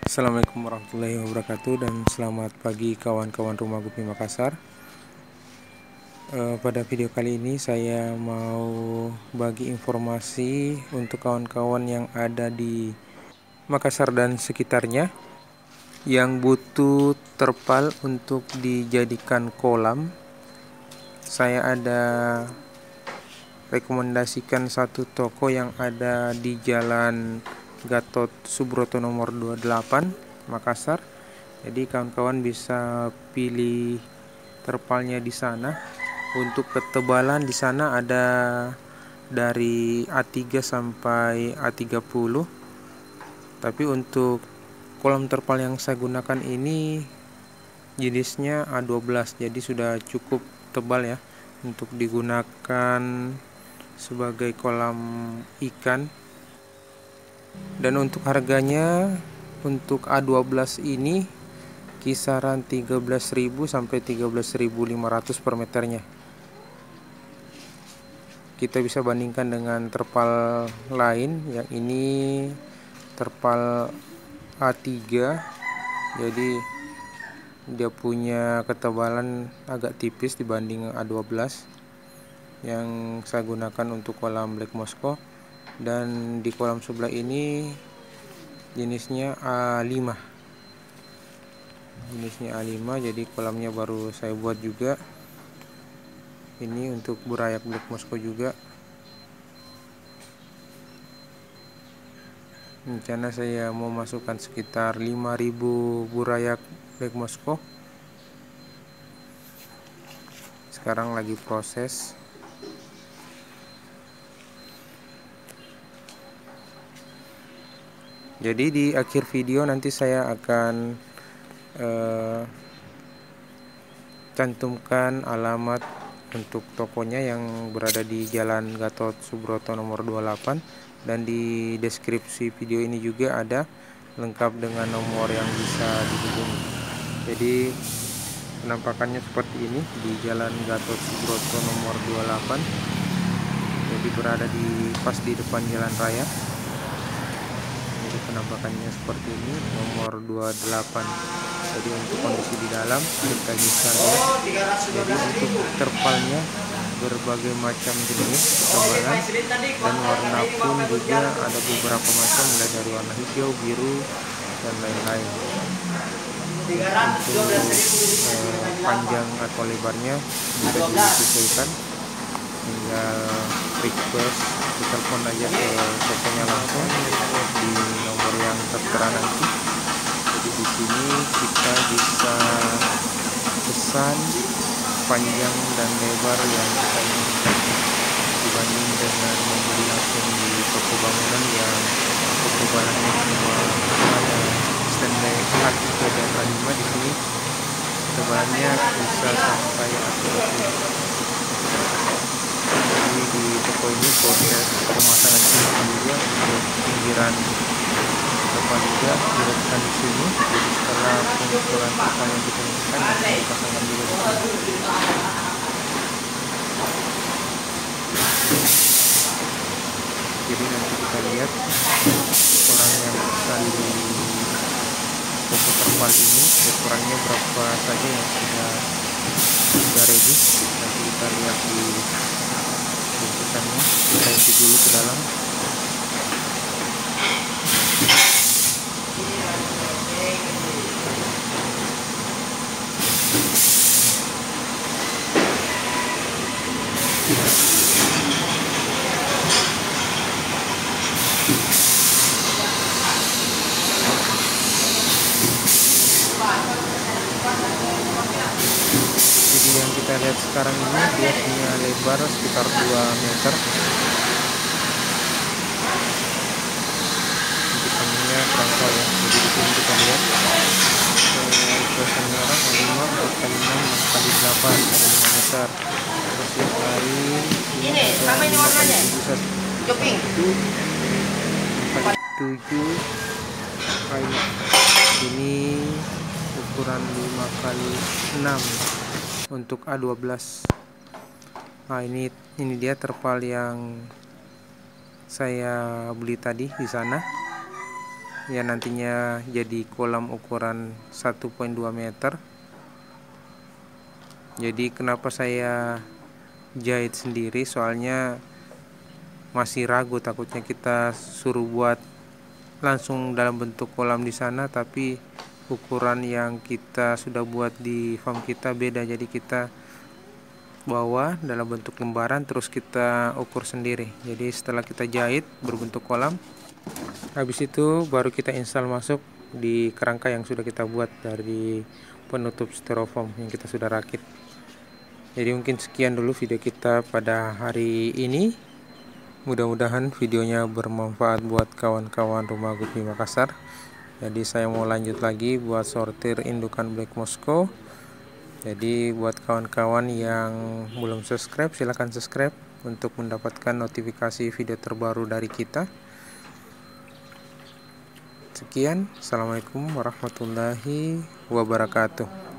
Assalamualaikum warahmatullahi wabarakatuh dan selamat pagi kawan-kawan Rumah Gupi Makassar. Pada video kali ini saya mau bagi informasi untuk kawan-kawan yang ada di Makassar dan sekitarnya yang butuh terpal untuk dijadikan kolam. Saya ada rekomendasikan satu toko yang ada di Jalan Gatot Subroto nomor 28 Makassar. Jadi kawan-kawan bisa pilih terpalnya di sana. Untuk ketebalan di sana ada dari A3 sampai A30. Tapi untuk kolam terpal yang saya gunakan ini jenisnya A12, jadi sudah cukup tebal ya untuk digunakan sebagai kolam ikan. Dan untuk harganya untuk A12 ini kisaran 13.000 sampai 13.500 per meternya. Kita bisa bandingkan dengan terpal lain, yang ini terpal A3, jadi dia punya ketebalan agak tipis dibanding A12 yang saya gunakan untuk kolam Black Moscow. Dan di kolam sebelah ini jenisnya A5, jadi kolamnya baru saya buat juga. Ini untuk burayak Black Moscow juga. Rencana saya mau masukkan sekitar 5.000 burayak Black Moscow. Sekarang lagi proses. Jadi di akhir video nanti saya akan cantumkan alamat untuk tokonya yang berada di Jalan Gatot Subroto nomor 28, dan di deskripsi video ini juga ada lengkap dengan nomor yang bisa dihubungi. Jadi penampakannya seperti ini di Jalan Gatot Subroto nomor 28. Jadi berada pas di depan jalan raya. Jadi penampakannya seperti ini, nomor 28. Jadi untuk kondisi di dalam kita bisa lihat. Jadi untuk terpalnya berbagai macam jenis, ketebalan dan warna pun juga ada beberapa macam, mulai dari warna hijau, biru dan lain-lain. Untuk panjang atau lebarnya bisa disesuaikan, tinggal request, telepon aja ke tokonya langsung di nomor yang tertera nanti. Jadi di sini kita bisa pesan panjang dan lebar yang kita inginkan, dibanding dengan membeli langsung di toko bangunan yang ketebalannya cuma ada standar A3 dan A5. Di sini ketebalannya bisa sampai A30. Jadi di toko ini proses pemasangan juga untuk pinggiran terpal juga dilakukan di sini. Jadi setelah pengukuran terpal yang kita inginkan nanti dipasangkan juga di sini. Jadi nanti kita lihat orang yang pesan di toko terpal ini ukurannya berapa saja yang sudah ready. Nanti kita lihat di bungkusannya. Kita isi dulu ke dalam. Jadi yang kita lihat sekarang ini dia punya lebar sekitar 2 meter. Untuk panjangnya kerangka ya. Jadi di sini kita lihat ukuran orang 5, 4x6, 6x8, 5 meter. Terus yang lain ini ada 5x7, 7 kayu. Ini ukuran 5x6 untuk A12. Nah, ini dia terpal yang saya beli tadi di sana. yang nantinya jadi kolam ukuran 1,2 meter. Jadi kenapa saya jahit sendiri, soalnya masih ragu, takutnya kita suruh buat langsung dalam bentuk kolam di sana, tapi ukuran yang kita sudah buat di farm kita beda. Jadi kita bawa dalam bentuk lembaran terus kita ukur sendiri. Jadi setelah kita jahit berbentuk kolam, habis itu baru kita install masuk di kerangka yang sudah kita buat dari penutup styrofoam yang kita sudah rakit. Jadi mungkin sekian dulu video kita pada hari ini. Mudah-mudahan videonya bermanfaat buat kawan-kawan rumah Gupi Makassar. Jadi saya mau lanjut lagi buat sortir indukan Black Moscow. Jadi buat kawan-kawan yang belum subscribe, silahkan subscribe untuk mendapatkan notifikasi video terbaru dari kita. Sekian, assalamualaikum warahmatullahi wabarakatuh.